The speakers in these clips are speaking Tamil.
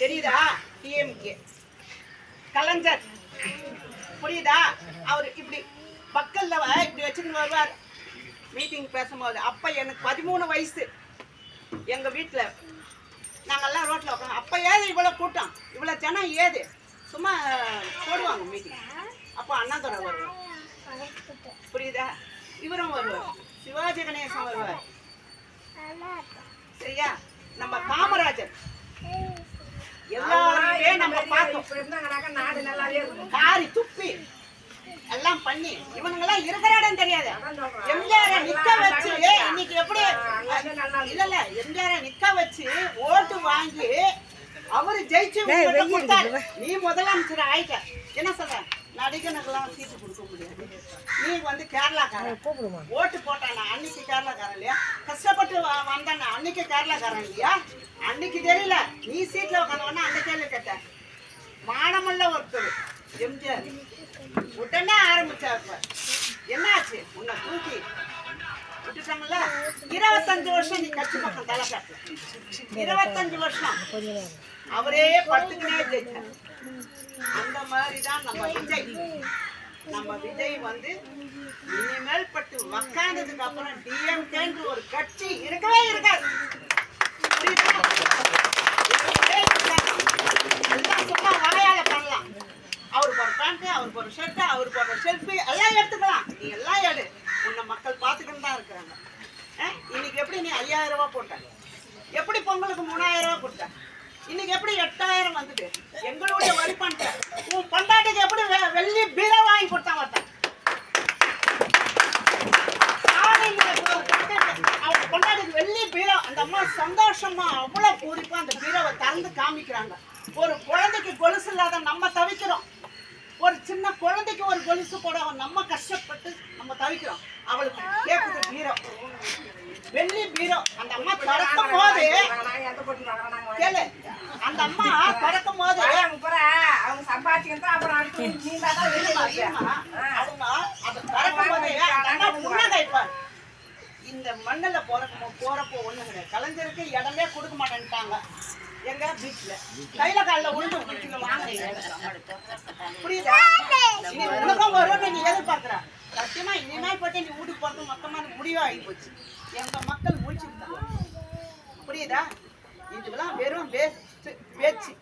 தெரியுதா? டிஎம்கே கலைஞர் புரியுதா? அவர் இப்படி பக்கல்ல இப்படி வச்சுன்னு வருவார் மீட்டிங் பேசும்போது. அப்ப எனக்கு 13 வயசு. எங்க வீட்டுல நாங்கெல்லாம் ரோட்ல உட்காந்து, அப்ப ஏது இவ்வளவு கூட்டம், இவ்வளவு ஜனம் ஏது? சும்மா போடுவாங்க மீட்டிங். அப்போ அண்ணாதுரை வருவார், புரியுதா? இவரும் வருவார், சிவாஜி கணேசன் வருவார், சரியா? நம்ம காமராஜர் எல்லாருமே நம்ம பார்த்தோம். காரி துப்பி எல்லாம் பண்ணி இவனுங்கெல்லாம் இருக்கிற இடம் தெரியாது. எம்ஜிஆரை நிக்க வச்சு இன்னைக்கு எப்படி இல்ல எம்ஜிஆரை நிக்க வச்சு ஓட்டு வாங்கி அவரு ஜெயிச்சு நீ முதலமைச்சர் ஆயிட்ட. என்ன சொல்ற? நடிகனுக்கெல்லாம் சீட்டு கொடுக்க முடியாது. நீ வந்து கேரளாக்காரன் ஓட்டு போட்டானா அன்னைக்கு கேரளாக்காரன் இல்லையா? கஷ்டப்பட்டு வந்தானா அன்னைக்கு கேரளாக்காரன் இல்லையா? அன்னைக்கு தெரியல, நீ சீட்ல உட்காந்தவனா அந்த கேள்வி கேட்ட. மானமல்ல ஒருத்தர் எம்ஜிஆர் உடனே ஆரம்பிச்சாரு. என்ன ஆச்சு? உன்னை தூக்கி விட்டுட்டாங்கல்ல. 25 வருஷம் நீ கட்சி பக்கம் தலை காட்டல. 25 வருஷம் அவரே படுத்துக்கினே ஜெயிச்சார். அந்த மாதிரிதான் நம்ம விஜய். நம்ம விஜய் வந்து இனிமேல் பட்டு உக்காந்ததுக்கு அப்புறம் டிஎம்கேன்ற ஒரு கட்சி இருக்கவே இருக்காது. எல்லாம் சும்மா வாயால பண்ணலாம். அவருக்கு ஒரு பேண்ட், அவருக்கு ஒரு ஷர்ட், அவருக்கு ஒரு செல்ஃபி எல்லாம் எடுத்துக்கலாம். நீ எல்லாம் எடு, உன்னை மக்கள் பார்த்துக்கிட்டு தான் இருக்கிறாங்க. இன்னைக்கு எப்படி நீ 5000 ரூபாய் போட்ட? எப்படி பொங்கலுக்கு 3000 ரூபாய் கொடுத்த? இன்னைக்கு எப்படி 8000 வந்துட்டு? எங்களுடைய வரி பண்ற உன் பொண்டாட்டிக்கு எப்படி வெள்ளி பீரோ வாங்கி கொடுத்தா மாட்டான்? அவங்க பொண்டாட்டிக்கு வெள்ளி பீரோ. அந்த அம்மா சந்தோஷமா அவ்வளவு பூரிப்பா அந்த பீரோவை திறந்து காமிக்கிறாங்க. ஒரு குழந்தைக்கு கொலுசு இல்லாத நம்ம தவிக்கிறோம். ஒரு சின்ன குழந்தைக்கு ஒரு கொலுசு போட நம்ம கஷ்டப்பட்டு நம்ம தவிக்கிறோம். அவளுக்கு கேட்குது பீரோ, வெள்ளி பீரோ. அந்த அம்மா திறக்கும் போது கேளு, அந்த அம்மா திறக்கும் போது அவங்க சம்பாதிச்சுக்கிட்டு அப்புறம் அவங்க அதை திறக்கும் போது அந்த புன்னகைப்பார். இந்த மண்ணில் போறப்போ ஒண்ணு கிடையாது. கலைஞருக்கு இடமே கொடுக்க மாட்டேன்ட்டாங்க. எங்க பீச்ல கையில காலில் உளுந்து குடிக்கல வாங்க. புரியுதா? நீ உனக்கும் வரும்னு நீ எதிர்பார்க்கிற. சத்தியமா இனிமேல் போட்டு நீ வீட்டுக்கு போறது மொத்தமா முடிவா ஆகி போச்சு. எங்க மக்கள் முடிச்சுட்டாங்க. புரியுதா? இதெல்லாம் வெறும் பேச்சு.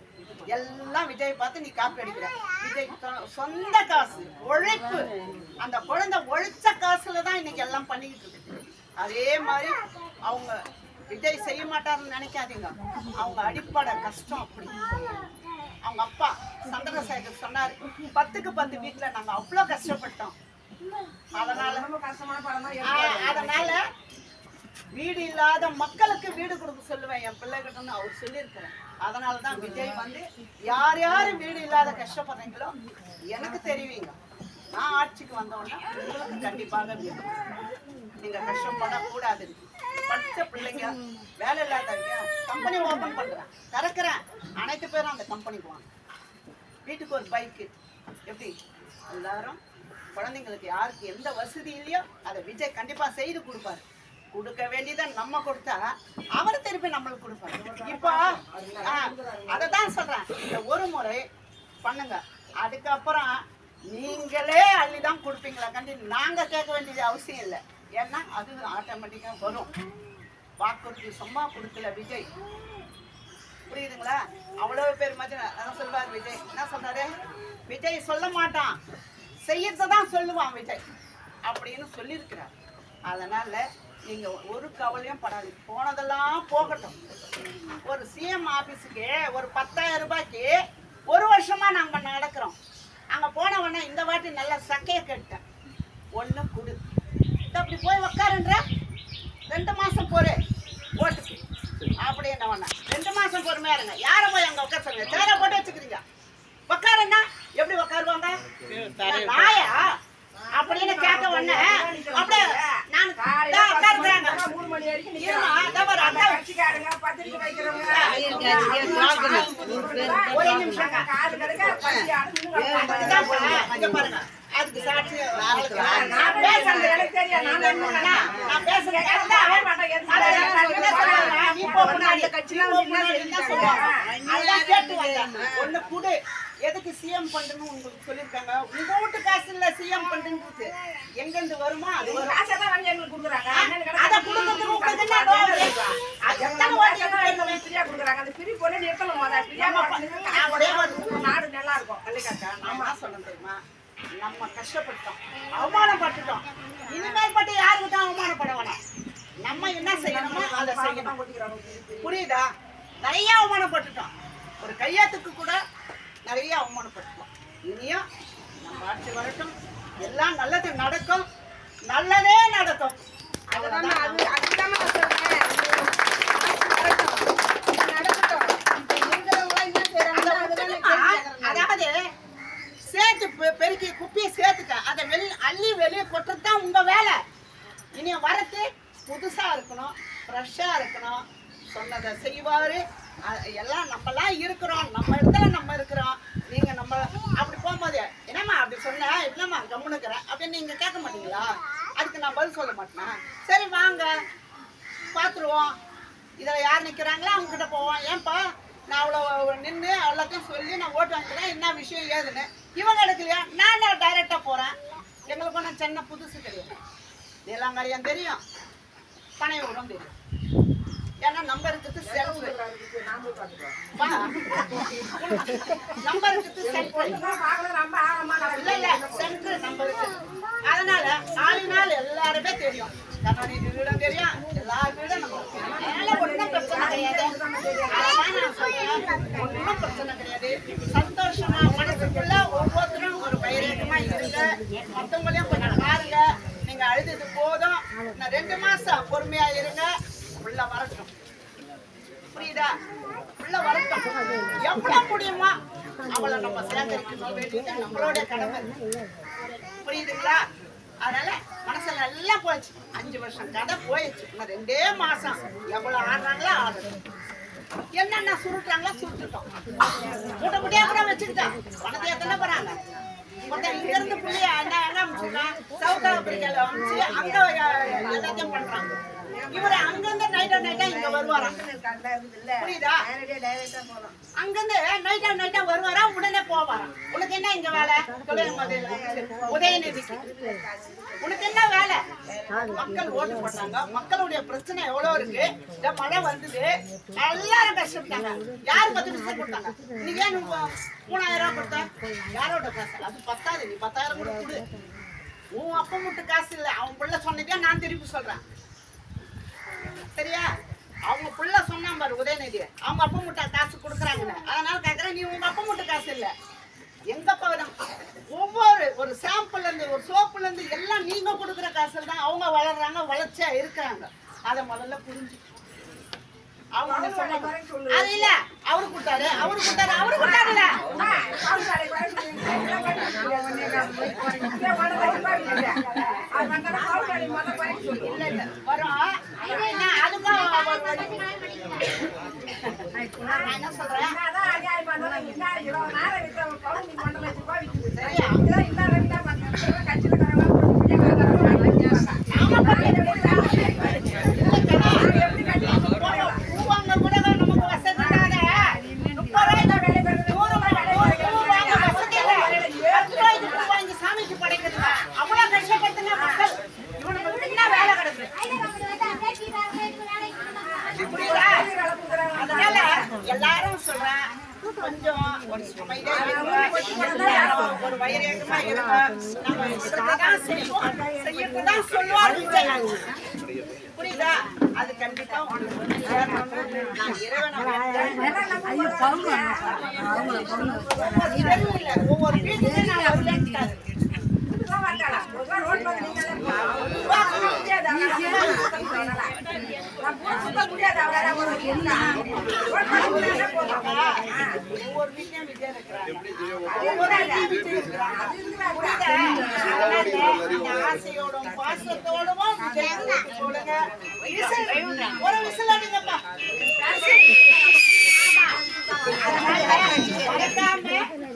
எல்லாம் விஜய் பார்த்து நீ காப்பி அடிக்கிற. விஜய் சொந்த காசு, உழைப்பு. அந்த குழந்தை உழைச்ச காசுல தான் இன்னைக்கு எல்லாம் பண்ணிக்கிட்டு இருக்கு. அதே மாதிரி அவங்க விஜய் செய்ய மாட்டாருன்னு நினைக்காதீங்க. அவங்க அடிப்படை கஷ்டம் அப்படி. அவங்க அப்பா சந்திரசேகர் சொன்னாரு, 10க்கு 10 வீட்டுல நாங்க அவ்வளவு கஷ்டப்பட்டோம். அதனால வீடு இல்லாத மக்களுக்கு வீடு கொடுக்க சொல்லுவேன் என் பிள்ளைகிட்டன்னு அவர் சொல்லியிருக்கிறேன். அதனாலதான் விஜய் வந்து யார் யாரு வீடு இல்லாத கஷ்டப்படுறீங்களோ எனக்கு தெரிவிங்க. நான் ஆட்சிக்கு வந்தோன்னா உங்களுக்கு கண்டிப்பாக வீடு. நீங்க கஷ்டப்படக்கூடாது. படிச்ச பிள்ளைங்க வேலை இல்லாதவங்க கம்பெனி ஓபன் பண்றேன், திறக்கிறேன். அனைத்து பேரும் அந்த கம்பெனிக்கு வாங்க. வீட்டுக்கு ஒரு பைக்கு. எப்படி எல்லாரும் குழந்தைங்களுக்கு யாருக்கு எந்த வசதி இல்லையோ அதை விஜய் கண்டிப்பா செய்து கொடுப்பாரு. கொடுக்க வேண்டியதை நம்ம கொடுத்தா அவர் திருப்பி நம்மளுக்கு கொடுப்பாரு. இப்போ அதைதான் சொல்றேன். இந்த ஒரு முறை பண்ணுங்க, அதுக்கப்புறம் நீங்களே அள்ளிதான் கொடுப்பீங்களா கண்டி நாங்க கேட்க வேண்டியது அவசியம் இல்லை. ஏன்னா அது ஆட்டோமேட்டிக்கா வரும். வாக்குறுதி சும்மா கொடுக்கல விஜய். புரியுதுங்களா? அவ்வளவு பேர் மத்திய சொல்வார் விஜய். என்ன சொன்னாரு? விஜய் சொல்ல மாட்டான், செய்யறதான் சொல்லுவான் விஜய் அப்படின்னு சொல்லியிருக்கிறார். அதனால நீங்க ஒரு கவலையும் படாதீங்க. போனதெல்லாம் போகட்டும். ஒரு சிஎம் ஆபீஸுக்கு ஒரு 10,000 ரூபாய்க்கு 1 வருஷமா நாங்க நடக்கிறோம். அங்க போனவன இந்த வாட்டி நல்லா சக்கைய கேட்டேன். ஒண்ணு குடு, அப்படி போய் உக்காருன்ற. 2 மாசம் போரு ஓட்டுக்கு அப்படி என்ன 2 மாசம் பொறுமையா இருங்க. யார போய் அங்க உட்கார சொல்லுங்க? சேர போட்டு வச்சுக்கிறீங்க. உக்காருன்னா எப்படி உட்காருவாங்க? நாயா அப்படின்னு கேட்ட உடனே அப்படியே நான் உட்காருறாங்க. 3 மணி வரைக்கும் ஒரு நிமிஷம் பாருங்க. அதுக்கு சாட்சி நான் பேசுறது எனக்கு தெரியும். நான் பேசுறேன். ஒண்ணு குடு. எதுக்கு சிஎம் பண்றேன்னு உங்களுக்கு சொல்லிருக்காங்க. உங்க வீட்டு காசு இல்ல சிஎம் பண்றது. எங்க இருந்து வருமோ அது வரும். காசெல்லாம் வாங்கி எங்களுக்கு கொடுக்குறாங்க. அத குடுக்கிறதுக்கு உங்களுக்கு என்ன எத்தனை வாட்டி ஃப்ரீயா கொடுக்குறாங்க. அந்த ஃப்ரீ போல நிறுத்தணும். ஃப்ரீயா நாடு நல்லா இருக்கும். நம்ம சொல்லணும் தெரியுமா, நம்ம கஷ்டப்பட்டோம், அவமானப்பட்டுட்டோம். இனிமேல் பட்டு யாருக்கிட்ட அவமானப்பட வேணாம். நம்ம என்ன செய்யணுமோ அதை செய்யணும். புரியுதா? நிறைய அவமானப்பட்டுட்டோம். ஒரு கையாத்துக்கு கூட நிறைய அவமானப்பட்டுட்டோம். இனியும் நம்ம ஆட்சி வரட்டும், எல்லாம் நல்லது நடக்கும், நல்லதே நடக்கும். அதுதான் அதுதான் அதாவது சேர்த்து பெருக்கி குப்பியை சேர்த்துக்க, அதை அள்ளி வெளியே கொட்டுறது தான் உங்க வேலை. இனி வரத்து புதுசா இருக்கணும், ஃப்ரெஷ்ஷா இருக்கணும். சொன்னதை செய்வாரு. எல்லாம் நம்மலாம் இருக்கிறோம், நம்ம இடத்துல நம்ம இருக்கிறோம். நீங்க நம்ம அப்படி போகும்போது என்னம்மா அப்படி சொன்ன, இல்லம்மா கம்முனுக்கிறேன் அப்படின்னு நீங்க கேட்க மாட்டீங்களா? அதுக்கு நான் பதில் சொல்ல மாட்டேன். சரி வாங்க பார்த்துருவோம், இதில் யார் நிற்கிறாங்களோ அவங்க கிட்ட போவோம். ஏன்பா நான் அவ்வளோ நின்று எல்லாத்தையும் சொல்லி நான் ஓட்டு வாங்கிக்கிறேன், என்ன விஷயம் ஏதுன்னு. இவங்க எடுக்கலையா, நான் டைரெக்டாக போகிறேன். எங்களுக்கு ஒன்றும் சின்ன புதுசு தெரியும், நீலாங்கரையும் தெரியும், பனையூரும் தெரியும். ஏன்னா நம்பர் இருக்குது செல்ஃப், நம்பர் இருக்குது சென்ட்ரு, இல்லை இல்லை சென்ட்ரு நம்பர் இருக்குது. அதனால ஆளினால் எல்லாருமே தெரியும். கண்ணாடி வீடும் தெரியும், எல்லா வீடும் நம்ம அதனால ஒன்றும் பிரச்சனை கிடையாது. அதெல்லாம் நான் சொல்றேன், ஒன்றும் பிரச்சனை கிடையாது. சந்தோஷமா மனசுக்குள்ள ஒவ்வொருத்தரும் ஒரு வைரேகமா இருங்க. மற்றவங்களையும் கொஞ்சம் பாருங்க. நீங்க அழுது போதும், நான் 2 மாசம் பொறுமையா இருங்க. உள்ள வரட்டும், புரியுதா? உள்ள வரட்டும். எவ்வளவு முடியுமா அவளை நம்ம சேகரிக்கணும் வேண்டியது நம்மளோட கடமை. புரியுதுங்களா? அதனால மனசுல எல்லாம் போயிடுச்சு. 5 வருஷம் கதை போயிடுச்சு. இன்னும் 2 மாசம் எவ்வளவு ஆடுறாங்களோ ஆடுறோம், என்னென்ன சுருட்டாங்களோ சுருட்டுட்டோம். மூட்டை முட்டையா கூட வச்சுக்கிட்டோம். பணத்தை எத்தனை போறாங்க. இங்க இருந்து புள்ளிய என்ன அமைச்சுட்டான், சவுத் ஆப்பிரிக்கால அமைச்சு அங்க எல்லாத்தையும் பண்றாங்க. இவரு அங்கிருந்து நைட்டா இங்க வருவாராம். புரியுதா? அங்கிருந்து நைட்டா வருவாரா, உடனே போவாராம். உனக்கு என்ன இங்க வேலை? உதயநிதிக்கு உனக்கு என்ன வேலை? மக்கள் ஓட்டு போட்டாங்க, மக்களுடைய பிரச்சனை எவ்வளவு இருக்கு. இந்த மழை வந்தது, எல்லாரும் கஷ்டப்பட்டாங்க. யாரு 10 நிமிஷம் கொடுத்தாங்க? இன்னைக்கு ஏன் 3000 ரூபாய் கொடுத்த? யாரோட காசு? அது பத்தாது. நீ 10,000 கூட கொடு. உன் அப்பா மட்டும் காசு இல்லை, அவன் பிள்ளை சொன்னதே நான் திருப்பி சொல்றேன். சரியா? அவங்க புள்ள சொன்னா பாரு உதயநிதி, அவங்க அப்பா முட்டை காசு கொடுக்குறாங்கன்னு. அதனால கேட்கறேன், நீ உங்க அப்பா முட்டை காசு இல்லை, எங்க பவனம் ஒவ்வொரு ஒரு சாம்பிள்ல இருந்து ஒரு சோப்புல இருந்து எல்லாம் நீங்க கொடுக்குற காசுல தான் அவங்க வளர்றாங்க, வளர்ச்சியா இருக்கிறாங்க. அதை முதல்ல புரிஞ்சு அவங்க சொன்னாங்க. அது இல்ல அவரு கொடுத்தாரு இல்ல வரும். என்ன சொல்றேன், எல்லாரும் சொல்றேன் கொஞ்சம் ஒரு வைரேகமா செய்யறதுதான் சொல்லுவாங்க. புரியுதா? அது கண்டிப்பா ஒவ்வொரு வீட்டுக்கு நான் வருவேன். ஆசையோடும் பாசத்தோடும் ஒரு விசில் அடிங்கப்பா.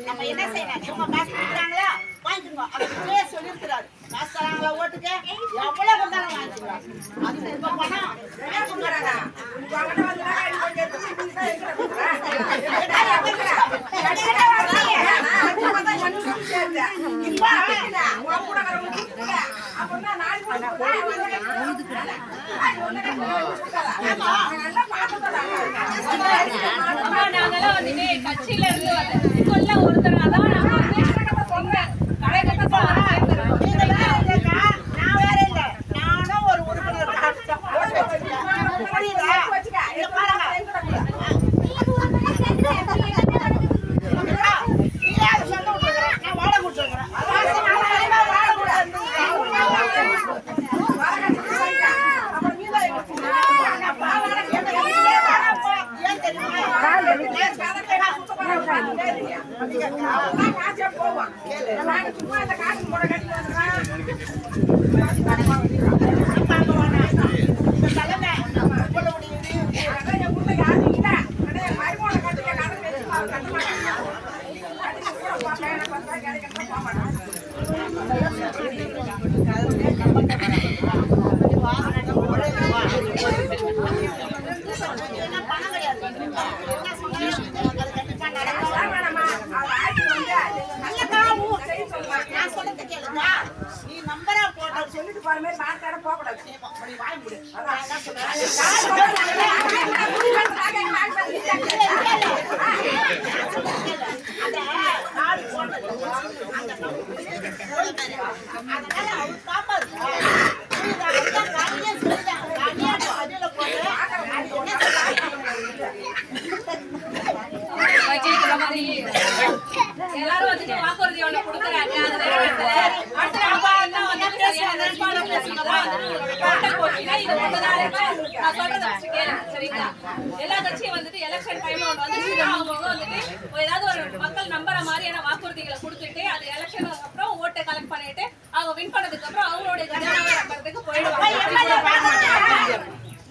நம்ம என்ன செய்யணும், இவங்க காசு கொடுக்குறாங்களா வாங்கிக்கணும். அதுக்கு சொல்லியிருக்கிறாரு, காசு தராங்களா ஓட்டுக்கு எவ்வளவு வந்தாலும் வாங்கிக்கலாம். அது இப்ப பணம் வாங்கிக்கிறாங்க. நாங்கெல்லாம் வந்துட்டு கட்சியில இருந்து இதுக்குள்ள ஒருத்தர் அதான் நாங்க வந்து கழகத்துக்கு நான் வேற இல்ல, நானும் ஒரு உறுப்பினர் நான் வாழ கொடுத்துருக்கிறேன். ஏன் நீ நம்பரா போட்ட சொல்லிட்டு போற மாதிரி மாட்டாட போக கூடாது. வாய் முடி. அதான் என்ன சொல்றேன். எல்லாரும் வந்துட்டு வாக்குறுதி ஒண்ணு கொடுக்குறாங்க. அது நிறைவேற்றல. அடுத்த அப்பா என்ன வந்து இது ஒண்ணுதான் நான் சொல்றதை வச்சு கேளுங்க, சரிங்களா? எல்லா கட்சியும் வந்துட்டு எலெக்ஷன் டைம்ல ஒண்ணு வந்து அவங்க வந்துட்டு ஏதாவது ஒரு மக்கள் நம்புற மாதிரியான வாக்குறுதிகளை கொடுத்துட்டு அது எலெக்ஷனுக்கு அப்புறம் ஓட்டை கலெக்ட் பண்ணிட்டு அவங்க வின் பண்ணதுக்கு அப்புறம் அவங்களுடைய கஜானாவை நம்புறதுக்கு போயிடுவாங்க.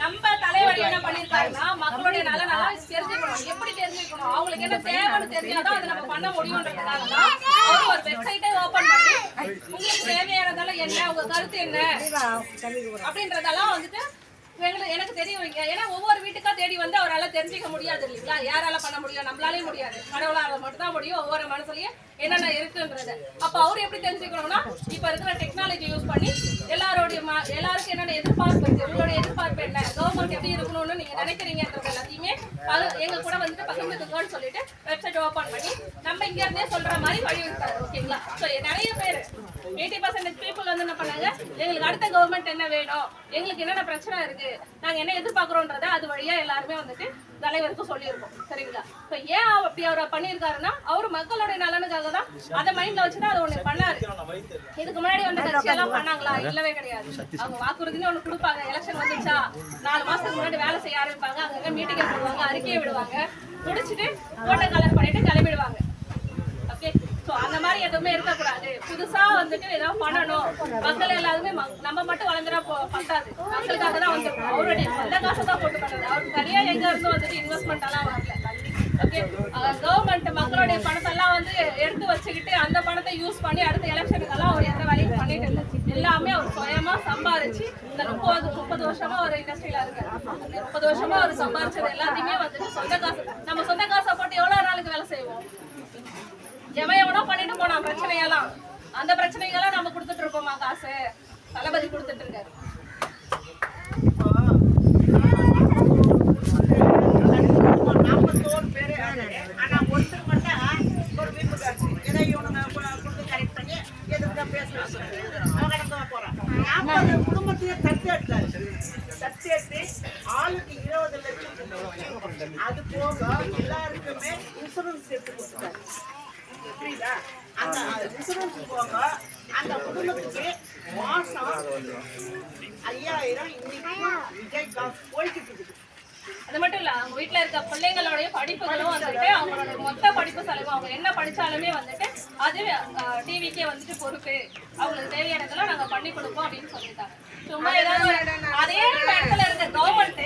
நம்ம தலைவர் என்ன பண்ணிருக்காருன்னா மக்களுடைய நலனெல்லாம் தெரிஞ்சுக்கணும். எப்படி தெரிஞ்சுக்கணும், அவங்களுக்கு என்ன தேவைன்னு தெரிஞ்சாதான் அதை நம்ம பண்ண முடியும்ன்றதுக்காக தான் அவர் ஒரு வெப்சைட்டை ஓபன் பண்ணி உங்களுக்கு தேவையானதெல்லாம் என்ன, உங்க கருத்து என்ன அப்படின்றதெல்லாம் வந்துட்டு எனக்கு தெரியும். ஏன்னா ஒவ்வொரு வீட்டுக்கா தேடி வந்து அவரால் தெரிஞ்சிக்க முடியாது இல்லைங்களா? யாரால பண்ண முடியும்? நம்மளாலே முடியாது. கடவுளால மட்டும் தான் முடியும். ஒவ்வொரு மனசுலயும் என்னென்ன இருக்குன்றது. அப்ப அவர் எப்படி தெரிஞ்சுக்கணும்னா இப்ப இருக்கிற டெக்னாலஜி யூஸ் பண்ணி எல்லாருக்கும் என்னென்ன எதிர்பார்ப்பு இருக்கு, உங்களுடைய எதிர்பார்ப்பு என்ன, கவர்மெண்ட் எப்படி இருக்கணும்னு நீங்க நினைக்கிறீங்கன்றது எல்லாத்தையுமே எங்க கூட வந்துட்டு பக்கத்துக்குன்னு சொல்லிட்டு வெப்சைட் ஓபன் பண்ணி நம்ம இங்க இருந்தே சொல்ற மாதிரி வழிவிட்டாரு. ஓகேங்களா? ஸோ நிறைய பேர் 80% பீப்புள் வந்து என்ன பண்ணாங்க, எங்களுக்கு அடுத்த கவர்மெண்ட் என்ன வேணும், எங்களுக்கு என்னென்ன பிரச்சனை இருக்கு, நாங்க என்ன எதிர்பார்க்கிறோன்றத அது வழியா எல்லாருமே வந்துட்டு தலைவருக்கு சொல்லியிருக்கோம். சரிங்களா? ஸோ ஏன் அப்படி அவர் பண்ணியிருக்காருன்னா அவர் மக்களுடைய நலனுக்காக தான் அதை மைண்ட்ல வச்சுதான் அதை ஒண்ணு பண்ணாரு. இதுக்கு முன்னாடி வந்து கட்சியெல்லாம் பண்ணாங்களா? இல்லவே கிடையாது. அவங்க வாக்குறுதினு ஒண்ணு கொடுப்பாங்க. எலெக்ஷன் வந்துச்சா 4 மாசத்துக்கு முன்னாடி வேலை செய்ய ஆரம்பிப்பாங்க. அங்கங்க மீட்டிங் போடுவாங்க, அறிக்கையை விடுவாங்க, முடிச்சுட்டு ஓட்டை கலெக்ட் பண்ணிட்டு கிளம்பிடுவாங்க. ஓகே, சோ அந்த மாதிரி எதுவுமே இருக்கக்கூடாது. புதுசா வந்துட்டு ஏதாவது பண்ணணும். மக்கள் எல்லாருமே நம்ம மட்டும் வளர்ந்துடா பத்தாது. மக்களுக்காக தான் வந்துருக்கோம். அவருடைய சொந்த காசை தான் போட்டு பண்ணது. அவருக்கு சரியா எங்க இருந்து வந்துட்டு இன்வெஸ்ட்மெண்ட் எல்லாம் வரல. ஓகே, கவர்மெண்ட் மக்களுடைய பணத்தெல்லாம் வந்து எடுத்து வச்சுக்கிட்டு அந்த பணத்தை யூஸ் பண்ணி அடுத்த எலெக்ஷனுக்கெல்லாம் அவர் எந்த வேலையும் பண்ணிட்டு இல்லை. எல்லாமே அவர் சுயமா சம்பாரிச்சு இந்த 30 வருஷமா ஒரு இண்டஸ்ட்ரியில இருக்காரு. 30 வருஷமா அவர் சம்பாரிச்சது எல்லாத்தையுமே வந்துட்டு சொந்த காசு. நம்ம சொந்த காசை போட்டு எவ்வளவு நாளுக்கு வேலை செய்வோம்? எவனோ பண்ணிட்டு போனா பிரச்சனையெல்லாம், அந்த பிரச்சனைகள்லாம் நம்ம கொடுத்துட்டு இருக்கோமா? காசு தளபதி கொடுத்துட்டு இருக்காரு. ஆனா ஒருத்தர் மட்டும் ஒரு வீட்டு காசு ஏதோ இவனுங்க கொடுத்து கரெக்ட் பண்ணி எதுக்கு பேசுறாங்க. அவங்க போறான் 40 குடும்பத்தையே தட்டி எடுத்து ஆளுக்கு 20 லட்சம். அது போக எல்லாருக்குமே இன்சூரன்ஸ் எடுத்து கொடுத்துட்டாரு. புரியுதா? அந்த இன்சூரன்ஸ் போக அந்த குடும்பத்துக்கு மாசம் 5000 இன்னைக்கு விஜய் காசு போய்கிட்டு இருக்குது. அது மட்டும் இல்ல, அவங்க வீட்டுல இருக்க பிள்ளைங்களுடைய படிப்புகளும் வந்துட்டு அவங்களோட மொத்த படிப்பு செலவு அவங்க என்ன படிச்சாலுமே வந்துட்டு அது டிவிக்கே வந்துட்டு பொறுப்பு, அவங்களுக்கு தேவையானதெல்லாம் நாங்க பண்ணி கொடுப்போம் அப்படின்னு சொல்லிட்டாங்க. சும்மா ஏதாவது அதே இடத்துல இருக்க கவர்மெண்ட்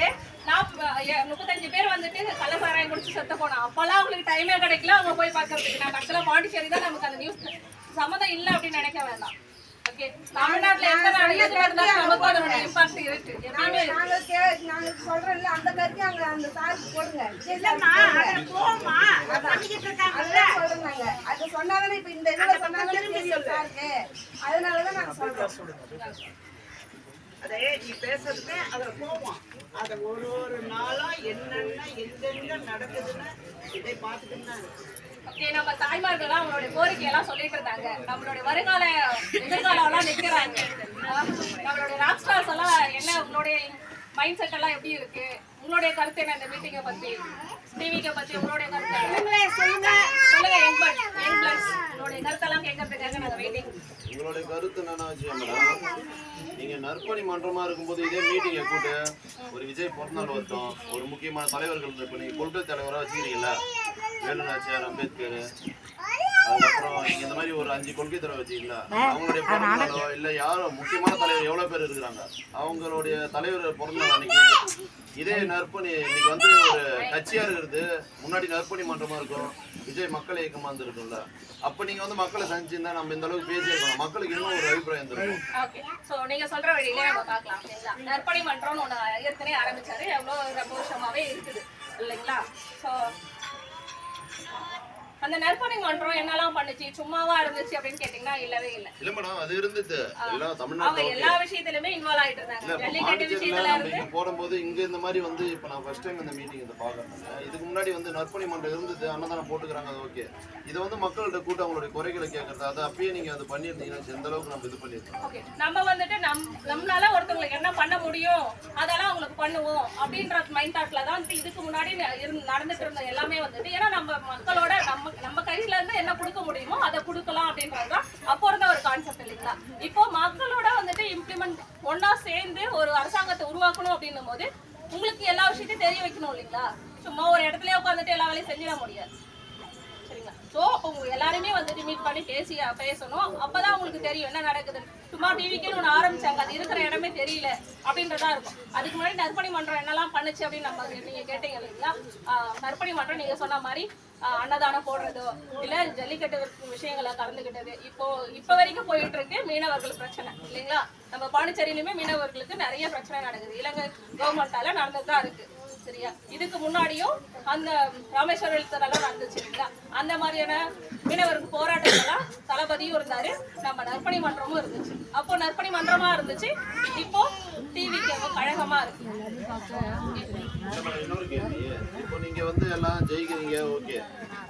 35 பேர் வந்துட்டு கள்ளசாராயம் குடிச்சு செத்து போனா அப்பெல்லாம் அவங்களுக்கு டைமே கிடைக்கல அவங்க போய் பாக்குறதுக்கு. நான் ஆக்சுவலா பாண்டிச்சேரி தான் நமக்கு அந்த நியூஸ் சம்மந்தம் இல்லை அப்படின்னு நினைக்க வேண்டாம். தமிழ்நாட்டுல எந்த நமக்கு அதோட இம்பாக்ட் இருக்கு. நாங்க சொல்றோம்ல அந்த கருத்து அங்க அந்த சாருக்கு போடுங்க. சொல்லுங்க அது சொன்னாதானே இப்ப இந்த இதுல சொன்னாதானே சாருக்கு. அதனாலதான் நாங்க சொல்றோம். அதே நீ பேசுறதுமே அதுல போவோம். அதை ஒரு நாளும் என்னென்ன எங்கெங்க நடக்குதுன்னு இதை பார்த்துட்டு தான் இருக்கு. ஓகே, நம்ம தாய்மார்கள்லாம் அவங்களுடைய கோரிக்கையெல்லாம் சொல்லிட்டு இருந்தாங்க. நம்மளுடைய வருங்கால எதிர்காலம் எல்லாம் நிற்கிறாங்க. நம்மளுடைய ராக் ஸ்டார்ஸ் எல்லாம் என்ன, உங்களுடைய மைண்ட் செட் எல்லாம் எப்படி இருக்கு, உங்களுடைய கருத்து என்ன இந்த மீட்டிங்கை பத்தி, டிவிக்கை பத்தி உங்களுடைய கருத்து சொல்லுங்க. யங் பிளஸ் உங்களுடைய கருத்தெல்லாம் கேட்கறதுக்காக நாங்கள் வெயிட்டிங். உங்களுடைய கருத்து என்னன்னா வச்சுக்கோங்களேன், நீங்க நற்பணி மன்றமா இருக்கும்போது இதே மீட்டிங்கை கூட்டு ஒரு விஜய் பிறந்தநாள் வருத்தம், ஒரு முக்கியமான தலைவர்கள் இப்போ நீங்க கொள்கை தலைவராக வச்சுக்கிறீங்களா, வேலு நாச்சியார், அம்பேத்கர், அதுக்கப்புறம் நீங்க இந்த மாதிரி ஒரு 5 கொள்கை தலைவர் வச்சுக்கீங்களா, அவங்களுடைய பிறந்தநாளோ இல்லை யாரோ முக்கியமான தலைவர் எவ்வளோ பேர் இருக்கிறாங்க, அவங்களுடைய தலைவர் பிறந்தநாள் அன்னைக்கு இதே நற்பணி இன்னைக்கு வந்து ஒரு கட்சியா இருக்கிறது, முன்னாடி நற்பணி மன்றமா இருக்கும், விஜய் மக்கள் இயக்கமா இருந்திருக்கும்ல, அப்ப நீங்க வந்து மக்களை சந்திச்சிருந்தா நம்ம இந்த அளவுக்கு பேசியிருக்கோம், மக்களுக்கு இன்னும் ஒரு அபிப்பிராயம் இருந்திருக்கும். ஓகே, சோ நீங்க சொல்ற வழியிலே நம்ம பார்க்கலாம் இல்லைங்களா. நற்பணி மன்றம்னு ஒண்ணு ஏற்கனவே ஆரம்பிச்சாரு, எவ்வளவு ரொம்ப வருஷமாவே இருக்குது இல்லைங்களா. சோ அந்த நற்பணி மன்றம் என்னெல்லாம் பண்ணுச்சு, சும்மாவா இருந்துச்சு அப்படின்னு கேட்டீங்கன்னா இல்லவே இல்லை. இல்ல மேடம், அது இருந்துச்சு எல்லாம் அவங்க தமிழ்நாட்டுல எல்லா விஷயத்திலுமே இன்வால்வ் ஆயிட்டு இருந்தாங்க. ஜல்லிக்கட்டு விஷயத்துல இருந்து போடும்போது இங்க இந்த மாதிரி வந்து இப்ப நான் ஃபர்ஸ்ட் டைம் இந்த மீட்டிங் இதை பாக்குறேன். இதுக்கு முன்னாடி வந்து நற்பணி மன்றம் இருந்தது, அன்னதானம் போட்டுக்கிறாங்க, அது ஓகே. இது வந்து மக்கள்கிட்ட கூட்ட அவங்களுடைய குறைகளை கேட்கறது, அதை அப்பயே நீங்க அது பண்ணிருந்தீங்கன்னா எந்த அளவுக்கு நம்ம இது பண்ணிருக்கோம். ஓகே, நம்ம வந்துட்டு நம்மளால ஒருத்தவங்களுக்கு என்ன பண்ண முடியும் அதெல்லாம் அவங்களுக்கு பண்ணுவோம் அப்படின்ற மைண்ட் தாட்ல தான் இதுக்கு முன்னாடி நடந்துட்டு இருந்த எல்லாமே வந்துட்டு, ஏன்னா நம்ம மக்களோட நம்ம கையில இருந்து என்ன கொடுக்க முடியுமோ அதை கொடுக்கலாம் அப்படின்றதுதான் அப்போ இருந்த ஒரு கான்செப்ட் இல்லைங்களா. இப்போ மக்களோட வந்துட்டு இம்ப்ளிமெண்ட் ஒன்னா சேர்ந்து ஒரு அரசாங்கத்தை உருவாக்கணும் அப்படின்னும் போது உங்களுக்கு எல்லா விஷயத்தையும் தெரிய வைக்கணும் இல்லைங்களா. சும்மா ஒரு இடத்துலயே உட்காந்துட்டு எல்லா வேலையும் செஞ்சிட முடியாது சரிங்களா. ஸோ உங்க எல்லாருமே வந்துட்டு மீட் பண்ணி பேசணும், அப்பதான் உங்களுக்கு தெரியும் என்ன நடக்குது. சும்மா டிவிக்கே ஒன்று ஆரம்பிச்சாங்க, அது இருக்கிற இடமே தெரியல அப்படின்றதா இருக்கும். அதுக்கு முன்னாடி நற்பணி மன்றம் என்னெல்லாம் பண்ணுச்சு அப்படின்னு நம்ம நீங்க கேட்டீங்க இல்லைங்களா. நற்பணி மன்றம் நீங்க சொன்ன மாதிரி அன்னதானம் போடுறதோ இல்ல ஜல்லிக்கட்டு விஷயங்களை கலந்துக்கிட்டது இப்போ வரைக்கும் போயிட்டு இருக்கு. மீனவர்கள் பிரச்சனை இல்லைங்களா, நம்ம பாண்டிச்சேரியிலுமே மீனவர்களுக்கு நிறைய பிரச்சனை நடக்குது, இலங்கை கவர்மெண்டால நடந்துதான் இருக்கு சரியா. இதுக்கு முன்னாடியும் அந்த ராமேஸ்வரத்தெல்லாம் நடந்துச்சு இல்லைங்களா. அந்த மாதிரியான மீனவருக்கு போராட்டங்கள்லாம் தளபதியும் இருந்தாரு, நம்ம நற்பணி மன்றமும் இருந்துச்சு. அப்போ நற்பணி மன்றமா இருந்துச்சு, இப்போ டிவிக்கு கழகமா இருக்கு. இன்னொரு கேள்வி, இப்போ நீங்க வந்து எல்லாம் ஜெயிக்கிறீங்க ஓகே,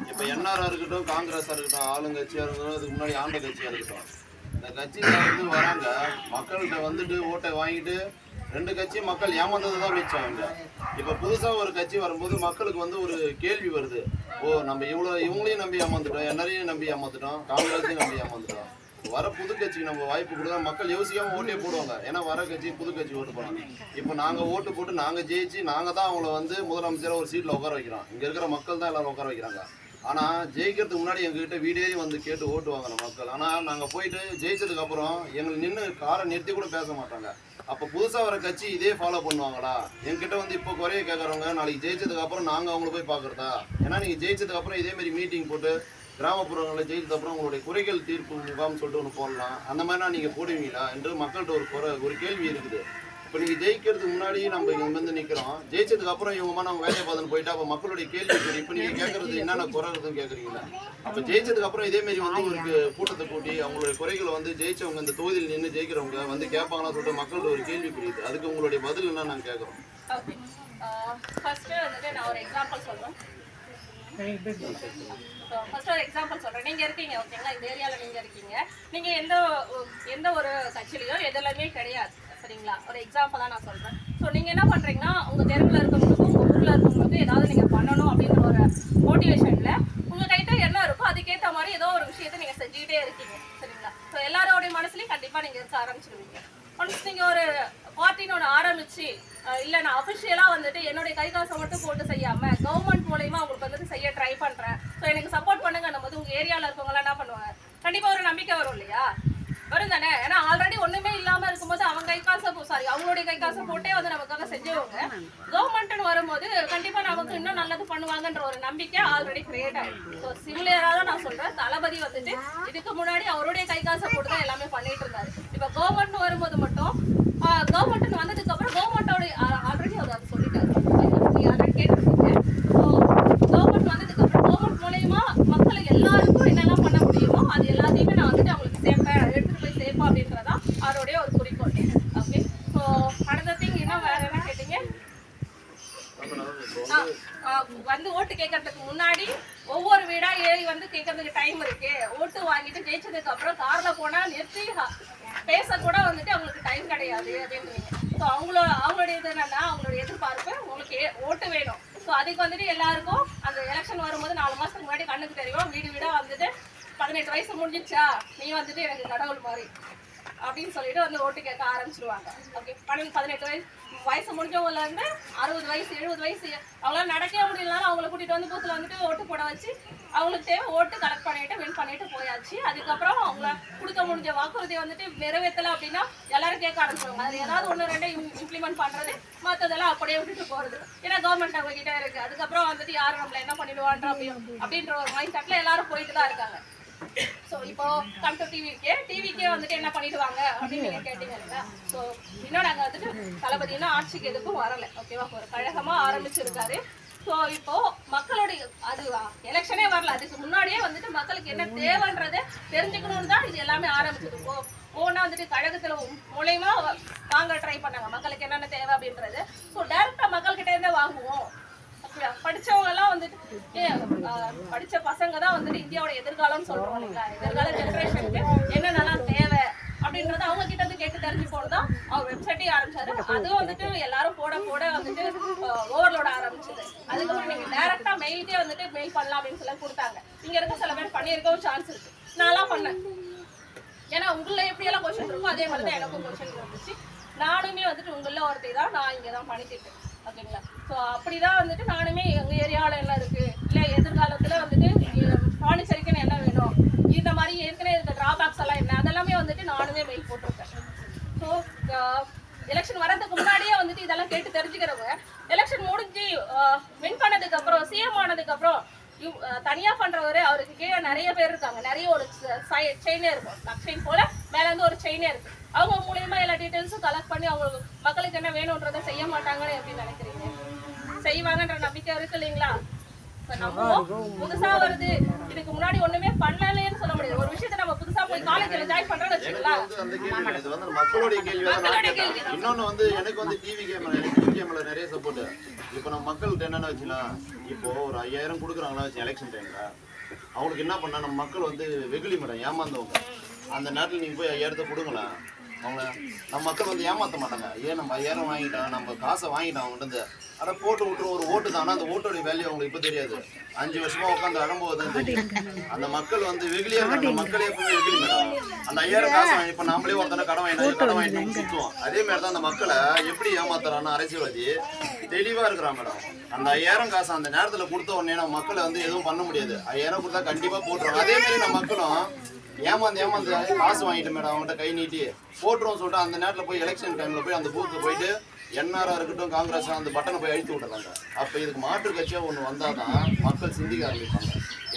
இப்போ என்ஆரா இருக்கட்டும், காங்கிரஸா இருக்கட்டும், ஆளுங்கட்சியா இருக்கட்டும், அதுக்கு முன்னாடி ஆண்ட கட்சியா இருக்கட்டும், இந்த கட்சியில வராங்க மக்கள்கிட்ட வந்துட்டு ஓட்டை வாங்கிட்டு 2 கட்சி மக்கள் ஏமாந்தது தான் மிச்சம். அவங்க இப்போ புதுசாக ஒரு கட்சி வரும்போது மக்களுக்கு வந்து ஒரு கேள்வி வருது, ஓ நம்ம இவங்களையும் நம்பி ஏமாந்துட்டோம், என்ஆரையும் நம்பி ஏமாந்துட்டோம், காங்கிரஸையும் நம்பி ஏமாந்துட்டோம், வர புது கட்சிக்கு நம்ம வாய்ப்பு கொடுத்தா மக்கள் யோசிக்காம ஓட்டே போடுவாங்க. ஏன்னா வர கட்சி புது கட்சி ஓட்டு போனாங்க. இப்போ நாங்கள் ஓட்டு போட்டு நாங்கள் ஜெயிச்சு நாங்கள் தான் அவங்கள வந்து முதலமைச்சராக ஒரு சீட்டில் உட்கார வைக்கிறோம். இங்கே இருக்கிற மக்கள் தான் எல்லாரும் உட்கார வைக்கிறாங்க. ஆனால் ஜெயிக்கிறதுக்கு முன்னாடி எங்ககிட்ட வீடேறி வந்து கேட்டு ஓட்டு வாங்கின மக்கள். ஆனால் நாங்கள் போயிட்டு ஜெயிச்சதுக்கப்புறம் எங்களுக்கு நின்று காரை நிறுத்தி கூட பேச மாட்டாங்க. அப்போ புதுசாக வர கட்சி இதே ஃபாலோ பண்ணுவாங்களா? என்கிட்ட வந்து இப்போ குறைய கேட்குறவங்க நாளைக்கு ஜெயிச்சதுக்கப்புறம் நாங்கள் அவங்கள போய் பார்க்குறதா? ஏன்னா நீங்கள் ஜெயிச்சதுக்கப்புறம் இதேமாரி மீட்டிங் போட்டு கிராமப்புறங்களில் ஜெயிச்சதுக்கப்புறம் உங்களுடைய குறைகள் தீர்ப்பு முகாம் சொல்லிட்டு ஒன்று போடலாம், அந்த மாதிரினா நீங்கள் போடுவீங்களா என்று மக்கள்கிட்ட ஒரு கேள்வி இருக்குது. இப்போ நீங்கள் ஜெயிக்கிறதுக்கு முன்னாடி நம்ம இங்கே வந்து நிற்கிறோம், ஜெயிச்சதுக்கு அப்புறம் இவங்க நம்ம வேலையை பார்த்துன்னு போயிட்டா அப்போ மக்களுடைய கேள்வி இருக்குது. இப்போ நீங்கள் கேட்குறது என்னென்ன குறைறதுன்னு கேட்குறீங்களா? அப்போ ஜெயிச்சதுக்கு அப்புறம் இதேமாரி வந்து ஒரு கூட்டத்தை கூட்டி அவங்களுடைய குறைகளை வந்து ஜெயிச்சவங்க இந்த தொகுதியில் நின்று ஜெயிக்கிறவங்க வந்து கேட்பாங்கன்னு சொல்லிட்டு மக்கள்கிட்ட ஒரு கேள்வி புரியுது. அதுக்கு உங்களுடைய பதில் என்ன நாங்கள் கேட்குறோம். ஃபர்ஸ்ட் வந்துட்டு நான் ஒரு எக்ஸாம்பிள் சொல்றேன். ஃபர்ஸ்ட் ஒரு எக்ஸாம்பிள் சொல்றேன். நீங்க இருக்கீங்க ஓகேங்களா, இந்த ஏரியாவில் நீங்க இருக்கீங்க, நீங்க எந்த ஒரு கட்சியிலையோ எதுலையுமே கிடையாது சரிங்களா. ஒரு எக்ஸாம்பிளாக நான் சொல்றேன். ஸோ நீங்க என்ன பண்றீங்கன்னா உங்க தெருவில் இருக்கவங்களுக்கும் உங்க ஊர்ல இருக்கவங்களுக்கும் ஏதாவது நீங்க பண்ணணும் அப்படின்ற ஒரு மோட்டிவேஷன்ல உங்க கைட்ட என்ன இருக்கோ அதுக்கேற்ற மாதிரி ஏதோ ஒரு விஷயத்த நீங்க செஞ்சுக்கிட்டே இருக்கீங்க சரிங்களா. ஸோ எல்லாரோடைய மனசுலயும் கண்டிப்பா நீங்க இருக்க ஆரம்பிச்சிருவீங்க. ஒன்ஸ் நீங்க ஒரு பார்ட்டின்னு ஒன்று ஆரம்பிச்சு இல்லை நான் அஃபிஷியலாக வந்துட்டு என்னுடைய கை காசை மட்டும் போட்டு செய்யாமல் கவர்மெண்ட் மூலயமா உங்களுக்கு வந்துட்டு செய்ய ட்ரை பண்ணுறேன், ஸோ எனக்கு சப்போர்ட் பண்ணுங்கன்னும் போது உங்கள் ஏரியாவில் இருக்கவங்களாம் என்ன பண்ணுவாங்க, கண்டிப்பாக ஒரு நம்பிக்கை வரும் இல்லையா, வரும் தானே. ஏன்னா ஆல்ரெடி ஒன்றுமே இல்லாமல் இருக்கும்போது அவங்க கை காசை அவங்களுடைய கை காசை போட்டே வந்து நமக்காக செஞ்சவங்க கவர்மெண்ட்னு வரும்போது கண்டிப்பாக நமக்கு இன்னும் நல்லது பண்ணுவாங்கன்ற ஒரு நம்பிக்கை ஆல்ரெடி கிரியேட் ஆகிடும். ஸோ சிமிலராக தான் நான் சொல்கிறேன், தளபதி வந்துட்டு இதுக்கு முன்னாடி அவருடைய கை காசை போட்டு தான் எல்லாமே பண்ணிட்டு இருந்தாரு. இப்போ கவர்மெண்ட்னு வரும்போது மட்டும் கவர்மெண்ட் வந்ததுக்கு அப்புறம் கவர்மெண்டோட ஆல்ரெடி அவர் அதை சொல்லிட்டாரு, ஆல்ரெடி கேட்டிருக்கீங்க. ஸோ கவர்மெண்ட் வந்ததுக்கு அப்புறம் கவர்மெண்ட் மூலயமா மக்களுக்கு எல்லாருக்கும் என்னெல்லாம் பண்ண முடியுமோ அது எல்லாத்தையுமே நான் வந்துட்டு அவங்களுக்கு சேர்ப்பேன், எடுத்துட்டு போய் சேர்ப்பேன் அப்படின்றதான் அவருடைய ஒரு குறிக்கோள். ஓகே, ஸோ கேட்கறதுக்கு முன்னாடி ஒவ்வொரு வீடா ஏறி வந்து கேட்கறதுக்கு டைம் இருக்கு. ஓட்டு வாங்கிட்டு ஜெயிச்சதுக்கு அப்புறம் கார்ல போனா நிறுத்தி பேச கூட வந்துட்டு அவங்களுக்கு டைம் கிடையாது அப்படின்றீங்க. ஸோ அவங்களுடைய இது என்னன்னா, அவங்களுடைய எதிர்பார்ப்பு உங்களுக்கு ஓட்டு வேணும். ஸோ அதுக்கு வந்துட்டு எல்லாருக்கும் அந்த எலெக்ஷன் வரும்போது 4 மாசத்துக்கு முன்னாடி கண்ணுக்கு தெரியும். வீடு வீடா வந்துட்டு 18 வயசு முடிஞ்சிச்சா, நீ வந்துட்டு எனக்கு கடவுள் மாதிரி அப்படின்னு சொல்லிட்டு வந்து ஓட்டு கேட்க ஆரம்பிச்சிருவாங்க. ஓகே, 18 வயசு முடிஞ்சவங்கல இருந்து 60 வயசு 70 வயசு அவங்களால நடக்கவே முடியலனாலும் அவங்கள கூட்டிட்டு வந்து பூத்துல வந்துட்டு ஓட்டு போட வச்சு அவங்களுக்கு தேவை ஓட்டு கலெக்ட் பண்ணிட்டு வின் பண்ணிட்டு போயாச்சு. அதுக்கப்புறம் அவங்கள கொடுக்க முடிஞ்ச வாக்குறுதியை வந்துட்டு நிறைவேற்றல அப்படின்னா எல்லாரும் கேட்க ஆரம்பிச்சிருவாங்க. அது ஏதாவது 1-2 இம்ப்ளிமெண்ட் பண்றது, மற்றதெல்லாம் அப்படியே விட்டுட்டு போறது. ஏன்னா கவர்மெண்ட் அவங்க கிட்ட இருக்கு. அதுக்கப்புறம் வந்துட்டு யாரும் நம்மள என்ன பண்ணிடுவான்ற அப்படின்ற ஒரு மைண்ட் செட்ல எல்லாரும் போயிட்டு தான் இருக்காங்க. ஸோ இப்போ கம் டு டிவிக்கே வந்துட்டு என்ன பண்ணிடுவாங்க அப்படின்னு நீங்க கேட்டீங்க இல்லையா? ஸோ இன்னும் நாங்கள் வந்துட்டு தளபதினா ஆட்சிக்கு எதுக்கும் வரலை. ஓகேவா, ஒரு கழகமா ஆரம்பிச்சிருக்காரு. ஸோ இப்போ மக்களுடைய அது எலெக்ஷனே வரல, அதுக்கு முன்னாடியே வந்துட்டு மக்களுக்கு என்ன தேவைன்றதை தெரிஞ்சுக்கணும்னு தான் இது எல்லாமே ஆரம்பிச்சது. ஒவ்வொன்றா வந்துட்டு கழகத்துல மூலயமா வாங்க ட்ரை பண்ணாங்க மக்களுக்கு என்னென்ன தேவை அப்படின்றது. ஸோ டைரக்டா மக்கள்கிட்ட இருந்தே வாங்குவோம். படிச்சவங்க எல்லாம் வந்துட்டு படிச்ச பசங்க தான் வந்துட்டு இந்தியாவோட எதிர்காலம்னு சொல்றோம் இல்லைங்களா? எதிர்கால ஜெனரேஷனுக்கு என்னென்னலாம் தேவை அப்படின்றத அவங்க கிட்ட இருந்து கேட்டு தெரிஞ்சு போனதான் அவர் வெப்சைட்டே ஆரம்பிச்சாரு. அதுவும் வந்துட்டு எல்லாரும் போட வந்துட்டு ஓவர்லோட ஆரம்பிச்சது. அதுக்கப்புறம் நீங்க டைரக்டா மெயிலுக்கே வந்துட்டு மெயில் பண்ணலாம் அப்படின்னு சொல்லி கொடுத்தாங்க. இங்க இருக்க சில பேர் பண்ணியிருக்கவும் சான்ஸ் இருக்கு. நான்லாம் பண்ணேன். ஏன்னா உங்களை எப்படியெல்லாம் கொஸ்டின் இருக்கும் அதே மாதிரி தான் எனக்கும் கொஸ்டின் இருந்துச்சு. நானுமே வந்துட்டு உங்களில் ஒருத்தி தான் நான் இங்கே தான் பண்ணிட்டு ஓகேங்களா? ஸோ அப்படிதான் வந்துட்டு நானுமே எங்கள் ஏரியாவில் என்ன இருக்குது, இல்லை எதிர்காலத்தில் வந்துட்டு பாண்டிச்சேரிக்குன்னு என்ன வேணும், இந்த மாதிரி ஏற்கனவே இருக்க ட்ராபேக்ஸ் எல்லாம் என்ன, அதெல்லாமே வந்துட்டு நானுமே மெயில் போட்டிருக்கேன். ஸோ எலெக்ஷன் வரதுக்கு முன்னாடியே வந்துட்டு இதெல்லாம் கேட்டு தெரிஞ்சுக்கிறவங்க எலெக்ஷன் முடிஞ்சு வின் பண்ணதுக்கப்புறம் சிஎம் ஆனதுக்கப்புறம் தனியாக பண்ணுறவரு அவருக்கு கீழே நிறைய பேர் இருக்காங்க. நிறைய ஒரு செயினே இருக்கும், செயின் போல மேலேருந்து ஒரு செயினே இருக்கு. அவங்க மூலியமா எல்லா டீட்டெயில்ஸும் கலெக்ட் பண்ணி அவங்களுக்கு மக்களுக்கு என்ன வேணும்ன்றதை செய்ய மாட்டாங்கன்னு எப்படி நினைக்கிறீங்க? செய்வாங்கன்ற நம்பிக்கை இருக்கு இல்லைங்களா? புதுசா வருது, இதுக்கு முன்னாடி ஒண்ணுமே பண்ணலன்னு சொல்ல முடியாது. ஒரு விஷயத்தை நம்ம புதுசா போய் காலேஜ்ல ஜாயின் பண்றோம்னு வச்சுக்கலாம். இது வந்து மக்களுடைய கேள்வி. இன்னொன்னு வந்து எனக்கு வந்து டிவி கேம்ல நிறைய சப்போர்ட். இப்போ நம்ம மக்கள்கிட்ட என்னென்ன வச்சுக்கலாம், இப்போ ஒரு 5000 கொடுக்குறாங்களா வச்சு எலெக்ஷன் டைம்ல அவங்களுக்கு என்ன பண்ணா, நம்ம மக்கள் வந்து வெகுளி மேடம் ஏமாந்தவங்க. அந்த நேரத்தில் நீங்கள் போய் 5000 கொடுங்களேன், அவங்க நம்ம மக்கள் வந்து ஏமாற்ற மாட்டாங்க. ஏன் நம்ம 5000 வாங்கிட்டான், நம்ம காசை வாங்கிட்டான் அவங்ககிட்ட, அதை போட்டு விட்டுரும். ஒரு ஓட்டு தானே, அந்த ஓட்டோடைய வேல்யூ அவங்களுக்கு இப்போ தெரியாது. 5 வருஷமா உட்காந்து அழும்போது தான் தெரியும். அந்த மக்கள் வந்து வெகுளியா இருக்காங்க. மக்களே எப்பவுமே வெகுளி மேடம். அந்த 5000 காசு வாங்கி இப்போ நாமளே ஒருத்தனை கடன் வாங்கிட்டு சுற்றுவோம். அதே மாதிரி தான் அந்த மக்களை எப்படி ஏமாத்துறான்னு அரசியல்வாதி தெளிவா இருக்கிறான் மேடம். அந்த 5000 காசு அந்த நேரத்தில் கொடுத்த உடனே நம்ம மக்களை வந்து எதுவும் பண்ண முடியாது. 5000 கொடுத்தா கண்டிப்பா போட்டுருவோம். அதே மாதிரி நம்ம மக்களும் ஏமாந்து காசு வாங்கிட்டு மேடம் அவங்ககிட்ட கை நீட்டி போட்டுருவோம் சொல்லிட்டு அந்த நேரத்தில் போய் எலெக்ஷன் டைமில் போய் அந்த பூத்துக்கு போயிட்டு என்ஆராக இருக்கட்டும் காங்கிரஸ் அந்த பட்டனை போய் அழித்து விட்டுறாங்க. அப்போ இதுக்கு மாற்று கட்சியாக ஒன்று வந்தால் தான் மக்கள் சிந்திக்க ஆரம்பிப்பாங்க.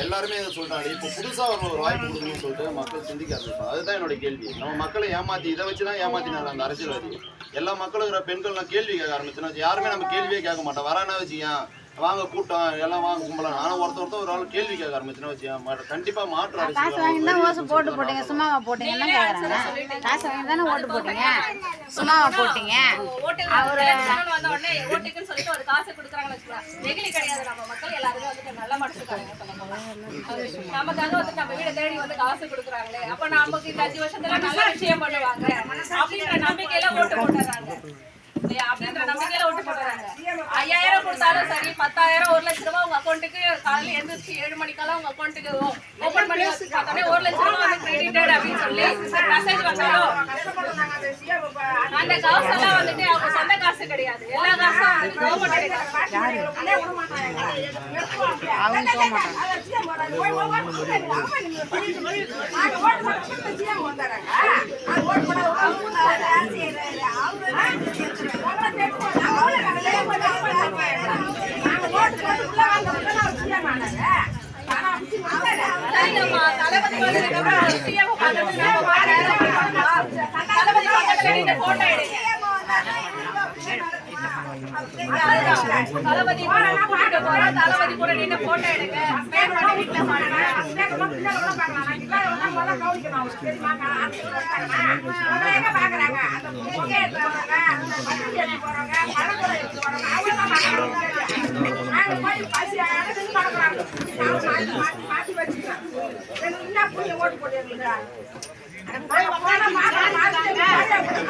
எல்லாருமே இதை சொல்கிறாங்க. இப்போ புதுசாக ஒரு வாய்ப்பு கொடுக்கணும்னு சொல்லிட்டு மக்கள் சிந்திக்க ஆரம்பிப்பாங்க. அதுதான் என்னோட கேள்வி. நம்ம மக்களை ஏமாற்றி இதை வச்சு தான் ஏமாத்தினாங்க அந்த அரசியல்வாதி. எல்லா மக்களும் இருக்கிற பெண்கள்லாம் கேள்வி கேட்க ஆரம்பிச்சுன்னா யாருமே நம்ம கேள்வியே கேட்க மாட்டோம். வரானா வச்சுக்கேன் வாங்க கூட்டம் எல்லாம் வாங்க கும்பலாம். ஆனால் ஒருத்தர் ஒரு ஆள் கேள்வி கேட்க ஆரம்பிச்சுன்னா வச்சுக்கேன் கண்டிப்பாக மாற்று காசு வாங்கி தான் ஓட்டு போட்டீங்க, சும்மாவா போட்டீங்க? என்ன கேட்குறாங்க? காசு வாங்கி தானே ஓட்டு போட்டீங்க, சும்மாவா போட்டீங்க? அவரு வந்த உடனே ஓட்டுக்குன்னு சொல்லிட்டு ஒரு காசு கொடுக்குறாங்கன்னு வச்சுக்கலாம். வெகுளி கிடையாது. நம்ம மக்கள் எல்லாருமே வந்துட்டு நல்ல மனசுக்காரங்க. நமக்காக வந்து நம்ம வீட தேடி வந்து காசு கொடுக்குறாங்களே, அப்ப நமக்கு இந்த 5 வருஷத்துல நல்ல விஷயம் பண்ணுவாங்க அப்படின்ற நம்பிக்கையில ஓட்டு போட்டுறாங்க. அப்படின்ற நம்பிக்கையில ஓட்டு போட்டுறாங்க. 5000 கொடுத்தாலும் சரி, 10,000 1 லட்ச ரூபாய் உங்க அக்கௌண்ட்டுக்கு காலையில எந்திரிச்சு 7 மணிக்கெல்லாம் உங்க அக்கௌண்ட்டுக்கு ஓபன் பண்ணி பார்த்தோன்னே 1 லட்ச ரூபாய் வந்து கிரெடிட்டட் அப்படின்னு சொல்லி மெசேஜ் வந்தாலும் அந்த காசு எல்லாம் வந்துட்டு அவங்க சொந்த காசு கிடையாது. எல்லா காசும் கவர்மெண்ட் தளபதி தளபதி கூட நின்று போட்டோ எடுங்க, வீட்டுல பாருங்க.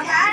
அந்த